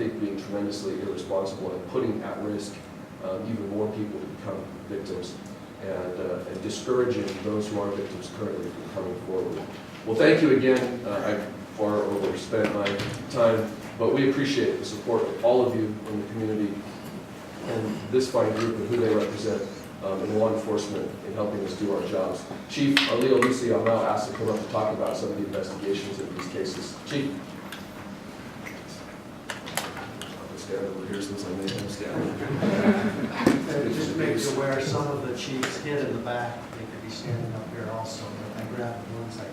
think being tremendously irresponsible and putting at risk even more people to become victims, and discouraging those who are victims currently from coming forward. Well, thank you again. I far overspent my time, but we appreciate the support of all of you in the community and this fine group and who they represent in law enforcement in helping us do our jobs. Chief Leo Lucy, I'll now ask to come up to talk about some of the investigations in these cases. Chief. I'll stand over here since I made him stand. Just to make you aware, some of the chiefs hid in the back. They could be standing up here also, but I grabbed the ones I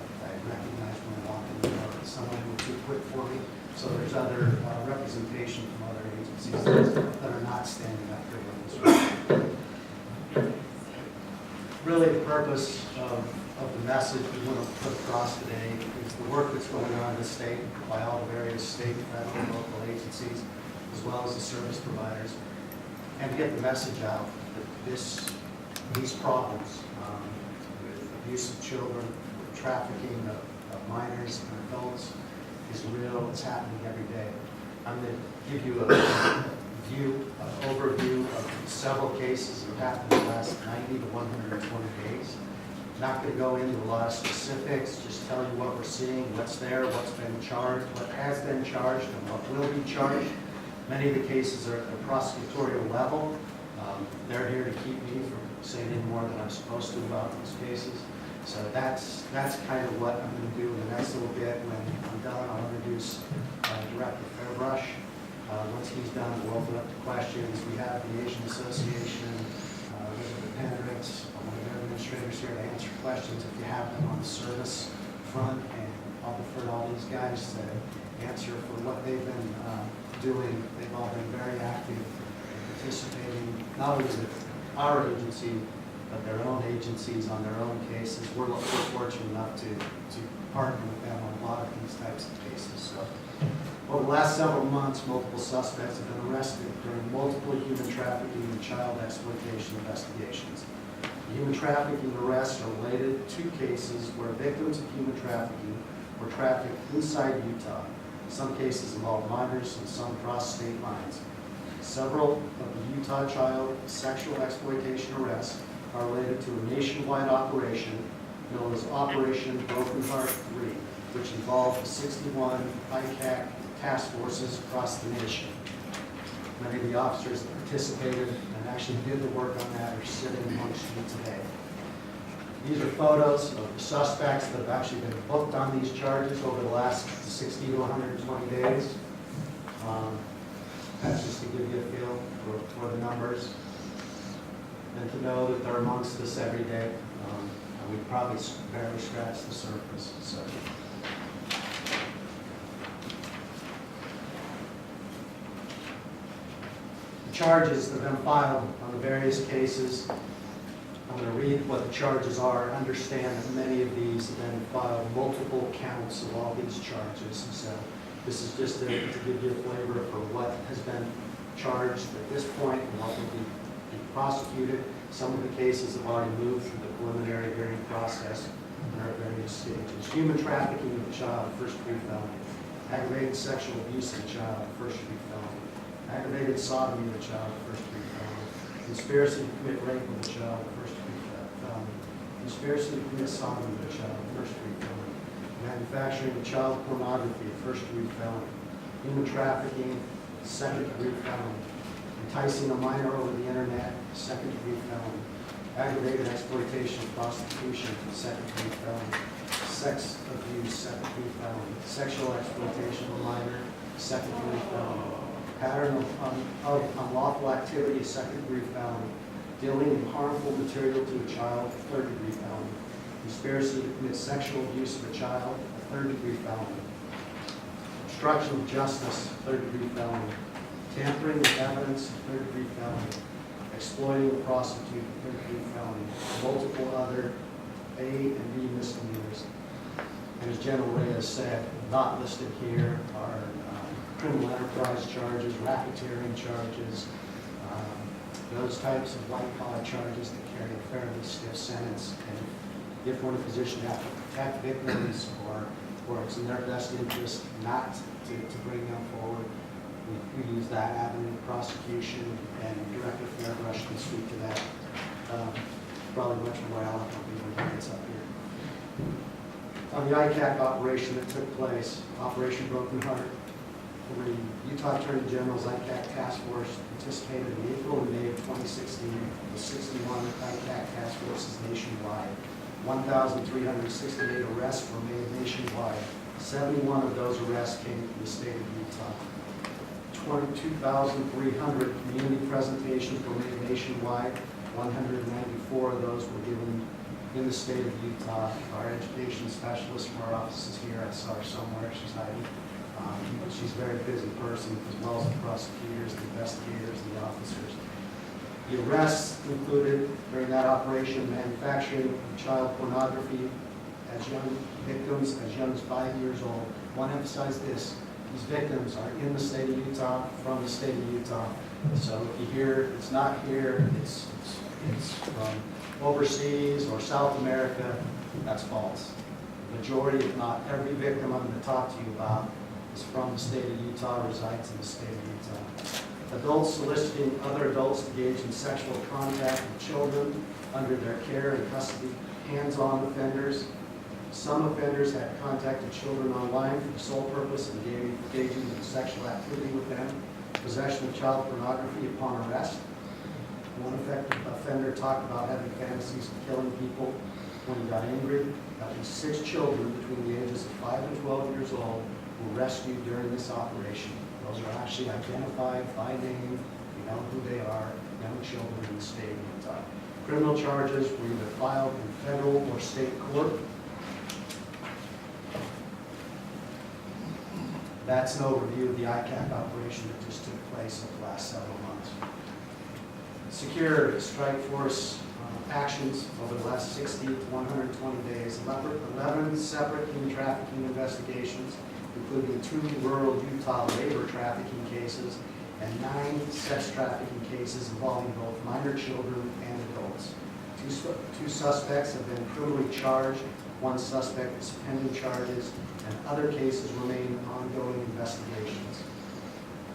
recognized when I walked in the door. Someone who was too quick for me. So there's other representation from other agencies that are not standing up here with us. Really, the purpose of the message we want to put across today is the work that's going on in the state by all the various state, federal, and local agencies, as well as the service providers, and get the message out that these problems with abuse of children, with trafficking of minors and adults is real. It's happening every day. I'm going to give you an overview of several cases that have happened in the last 90 to 120 days. Not going to go into a lot of specifics, just tell you what we're seeing, what's there, what's been charged, what has been charged, and what will be charged. Many of the cases are at the prosecutorial level. They're here to keep me from saying any more than I'm supposed to about those cases. So that's kind of what I'm going to do in the next little bit. When I'm done, I'll introduce Director Fairbrush. Once he's done, we'll open up to questions. We have the Asian Association, the Hendricks, one of their administrators here to answer questions if you have them on the service front. And I'll defer to all these guys to answer for what they've been doing. They've all been very active in participating, not only with our agency, but their own agencies on their own cases. We're fortunate enough to partner with them on a lot of these types of cases. So, over the last several months, multiple suspects have been arrested during multiple human trafficking and child exploitation investigations. The human trafficking arrests are related to cases where victims of human trafficking were trafficked inside Utah. Some cases involve minors and some cross state lines. Several of the Utah child sexual exploitation arrests are related to a nationwide operation known as Operation Broken Heart 3, which involved 61 ICAC task forces across the nation. Many of the officers that participated and actually did the work on that are sitting amongst you today. These are photos of the suspects that have actually been booked on these charges over the last 60 to 120 days. That's just to give you a feel for the numbers and to know that they're amongst us every day. We probably barely scratched the surface. So. The charges that have been filed on the various cases, I'm going to read what the charges are. Understand that many of these have been filed multiple counts of all these charges. So this is just to give you a flavor for what has been charged at this point and what will be prosecuted. Some of the cases have already moved through the preliminary hearing process and are at various stages. Human trafficking of a child, first-degree felony. Aggravated sexual abuse of a child, first-degree felony. Aggravated sodomy of a child, first-degree felony. Conspiracy to commit rape of a child, first-degree felony. Conspiracy to commit sodomy of a child, first-degree felony. Manufacturing of child pornography, first-degree felony. Human trafficking, second-degree felony. Enticing a minor over the internet, second-degree felony. Aggravated exploitation, prostitution, second-degree felony. Sex abuse, second-degree felony. Sexual exploitation of a minor, second-degree felony. Pattern of unlawful activity, second-degree felony. Dealing in harmful material to a child, third-degree felony. Conspiracy to commit sexual abuse of a child, a third-degree felony. Obstruction of justice, third-degree felony. Tampering with evidence, third-degree felony. Exploiting a prostitute, third-degree felony. Multiple other A and B misdemeanors. And as General Reyes said, not listed here are criminal enterprise charges, racketeering charges, those types of white-collar charges that carry a fairly stiff sentence. And if we're in a position to have to protect victims or it's in their best interest not to bring them forward, we opens that avenue of prosecution, and Director Fairbrush can speak to that probably much more eloquently when he gets up here. On the ICAC operation that took place, Operation Broken Heart, the Utah Attorney General's ICAC task force participated in April and May of 2016 with 61 ICAC task forces nationwide. 1,368 arrests were made nationwide. 71 of those arrests came from the state of Utah. 22,300 community presentations were made nationwide. 194 of those were given in the state of Utah. Our education specialist from our office is here. I saw her somewhere. She's hiding. She's a very busy person, as well as the prosecutors, the investigators, the officers. The arrests included, during that operation, manufacturing of child pornography as young victims as young as 5 years old. I want to emphasize this. These victims are in the state of Utah, from the state of Utah. So if you hear it's not here, it's from overseas or South America, that's false. The majority, if not every victim I'm going to talk to you about, is from the state of Utah, resides in the state of Utah. Adults soliciting other adults to engage in sexual contact with children under their care and custody, hands-on offenders. Some offenders had contacted children online for the sole purpose of engaging in sexual activity with them, possession of child pornography upon arrest. One offender talked about having fantasies of killing people when he got angry. At least 6 children between the ages of 5 and 12 years old were rescued during this operation. Those are actually identified by name. We know who they are, young children in the state of Utah. Criminal charges were either filed in federal or state court. That's an overview of the ICAC operation that just took place over the last several months. Secure strike force actions over the last 60 to 120 days. 11 separate human trafficking investigations, including 2 rural Utah labor trafficking cases and 9 sex trafficking cases involving both minor children and adults. 2 suspects have been criminally charged. 1 suspect is pending charges, and other cases remain in ongoing investigations.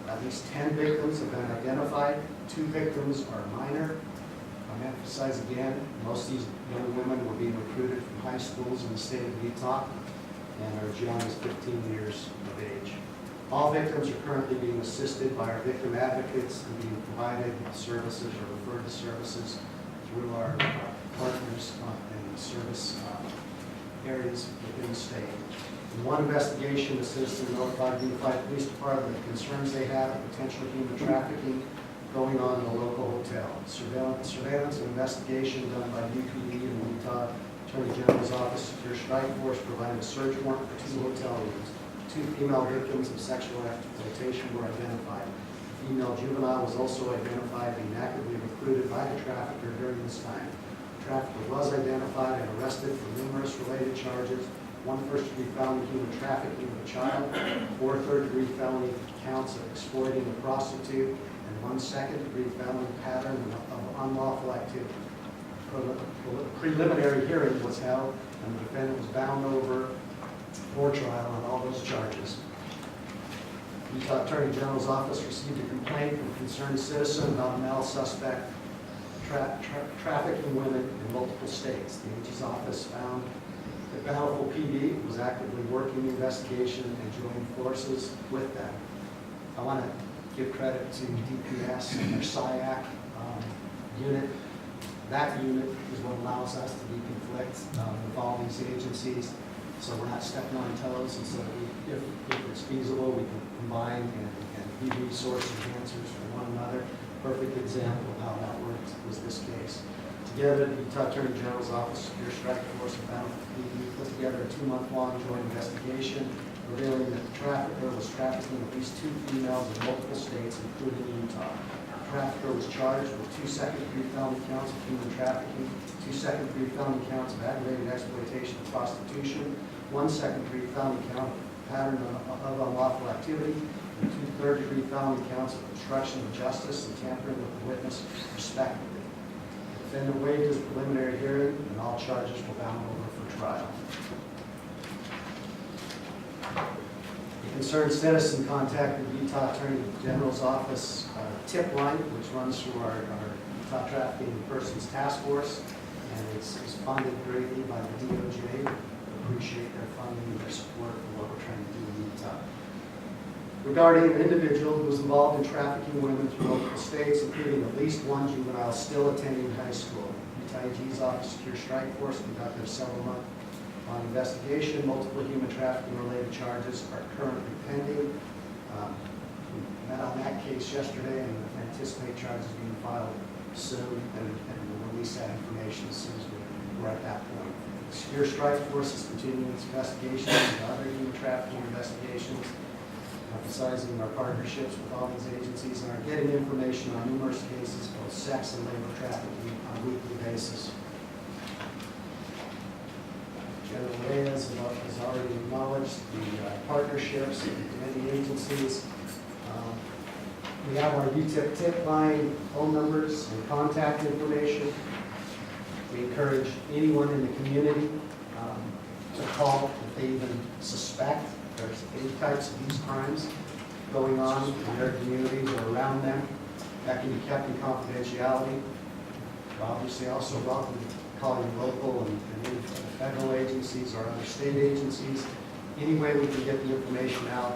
At least 10 victims have been identified. 2 victims are minor. I'm emphasize again, most of these young women were being recruited from high schools in the state of Utah and are as young as 15 years of age. All victims are currently being assisted by our victim advocates and being provided services or referred to services through our partners in the service areas within the state. In one investigation, the citizen notified the Unified Police Department of concerns they had of potential human trafficking going on in a local hotel. Surveillance and investigation done by UPD and the Utah Attorney General's Office Secure Strike Force provided a search warrant for 2 hotel rooms. 2 female victims of sexual exploitation were identified. A female juvenile was also identified being actively recruited by the trafficker during this time. The trafficker was identified and arrested for numerous related charges. 1 first-degree felony human trafficking of a child, 4 third-degree felony counts of exploiting a prostitute, and 1 second-degree felony pattern of unlawful activity. A preliminary hearing was held, and the defendant was bound over for trial on all those charges. The Utah Attorney General's Office received a complaint from a concerned citizen about a male suspect trafficking women in multiple states. The AG's office found that Bountiful PD was actively working the investigation and joining forces with them. I want to give credit to DPS and their SIAC unit. That unit is what allows us to deconflict with all these agencies, so we're not stepping on toes, and so if it's feasible, we can combine and be resource enhancers for one another. Perfect example of how that worked was this case. Together, the Utah Attorney General's Office, Secure Strike Force, and Bountiful PD put together a 2-month-long joint investigation revealing that the trafficker was trafficking at least 2 females in multiple states, including Utah. The trafficker was charged with 2 second-degree felony counts of human trafficking, 2 second-degree felony counts of aggravated exploitation and prostitution, 1 second-degree felony count of pattern of unlawful activity, and 2 third-degree felony counts of obstruction of justice and tampering with the witness, respectively. The defendant waived his preliminary hearing, and all charges were bound over for trial. The concerned citizen contacted Utah Attorney General's office tip line, which runs through our Utah Trafficking Persons Task Force, and it's funded greatly by the DOJ. Appreciate their funding and their support for what we're trying to do in Utah. Regarding an individual who was involved in trafficking women through multiple states, including at least one juvenile still attending high school, Utah AG's Office of Secure Strike Force conducted a several-month investigation. Multiple human trafficking-related charges are currently pending. We met on that case yesterday and anticipate charges being filed soon, and we'll release that information as soon as we're at that point. The Secure Strike Force is continuing its investigations and other human trafficking investigations, emphasizing our partnerships with all these agencies and are getting information on numerous cases, both sex and labor trafficking, on a weekly basis. General Reyes has already acknowledged the partnerships with many agencies. We have our UTIP tip line, phone numbers, and contact information. We encourage anyone in the community to call if they even suspect there's any types of these crimes going on in their communities or around them. That can be kept in confidentiality. We're obviously also welcome to calling local and federal agencies or other state agencies. Any way we can get the information out